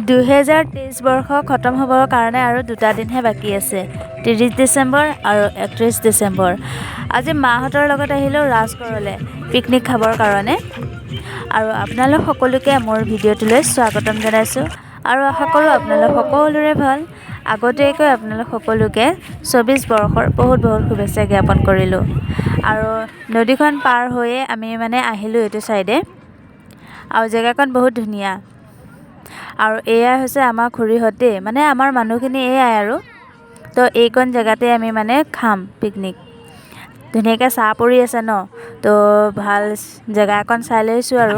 2023 বৰ্ষ খতম হ'বৰ কাৰণে আৰু 2টা দিনহে বাকী আছে, 30 ডিচেম্বৰ আৰু 31 ডিচেম্বৰ। আজি মাহঁতৰ লগত আহিলোঁ ৰাজগড়লৈ পিকনিক খাবৰ কাৰণে। আৰু আপোনালোক সকলোকে মোৰ ভিডিঅ'টোলৈ স্বাগতম জনাইছোঁ আৰু আশা কৰোঁ আপোনালোক সকলোৰে ভাল। আগতীয়াকৈ আপোনালোক সকলোকে 24 বৰ্ষৰ বহুত শুভেচ্ছা জ্ঞাপন কৰিলোঁ। আৰু নদীখন পাৰ হৈয়ে আমি আহিলোঁ এইটো চাইডে, আৰু জেগাকণ বহুত ধুনীয়া। আৰু এয়াই হৈছে আমাৰ খুৰীহঁত দেই, আমাৰ মানুহখিনি এয়াই আৰু। তো এইকণ জেগাতে আমি খাম পিকনিক। ধুনীয়াকৈ চাহ পৰি আছে ন, তো ভাল জেগা অকণ চাই লৈছোঁ আৰু।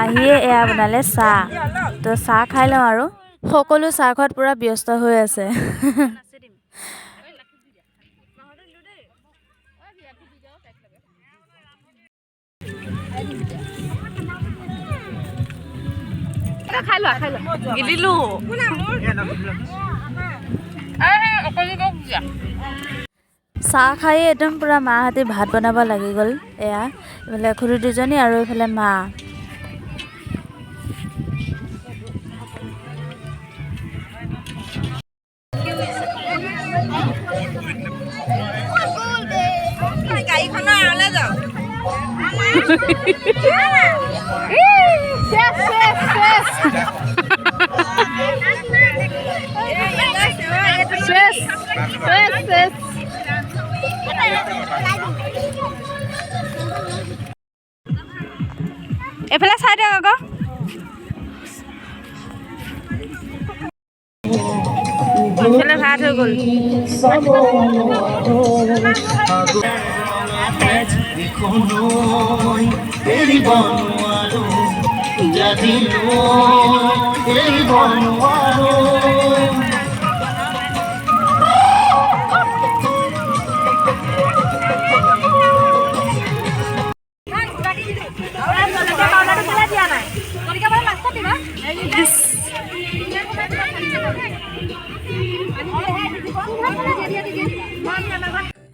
আহিয়ে এয়া বনালে চাহ, তো চাহ খাই লওঁ আৰু। সকলো চাহ খোৱাত পূৰা ব্যস্ত হৈ আছে। চাহ খাই একদম পূৰা মাহঁতে ভাত বনাব লাগি গ'ল। এয়া এইফালে খুৰী দুজনী আৰু এইফালে মা। এইফালে চাই দিয়ক আকৌ। এইফালে ভাত হৈ গ'ল।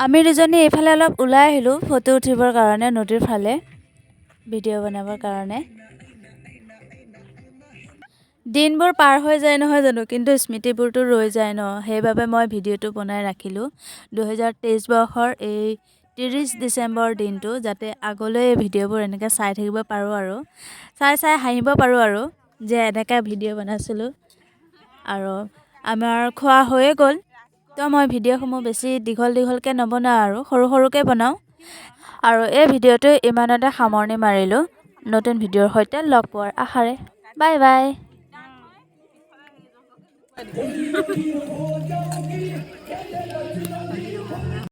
আমি দুজনী এইফালে অলপ ওলাই আহিলোঁ ফটো উঠিবৰ কাৰণে, নদীৰ ফালে ভিডিঅ' বনাবৰ কাৰণে। দিনবোৰ পাৰ হৈ যায় নহয় জানো, কিন্তু স্মৃতিবোৰতো ৰৈ যায় ন। সেইবাবে মই ভিডিঅ'টো বনাই ৰাখিলোঁ 2023 বৰ্ষৰ এই 30 ডিচেম্বৰ দিনটো, যাতে আগলৈ এই ভিডিঅ'বোৰ এনেকৈ চাই থাকিব পাৰোঁ আৰু চাই হাঁহিব পাৰোঁ আৰু যে এনেকৈ ভিডিঅ' বনাইছিলোঁ। আৰু আমাৰ খোৱা হৈয়ে গ'ল, তো মই ভিডিঅ'সমূহ বেছি দীঘলকৈ নবনাওঁ আৰু সৰুকৈ বনাওঁ। আৰু এই ভিডিঅ'টো ইমানতে সামৰণি মাৰিলোঁ। নতুন ভিডিঅ'ৰ সৈতে লগ পোৱাৰ আশাৰে বাই বাই।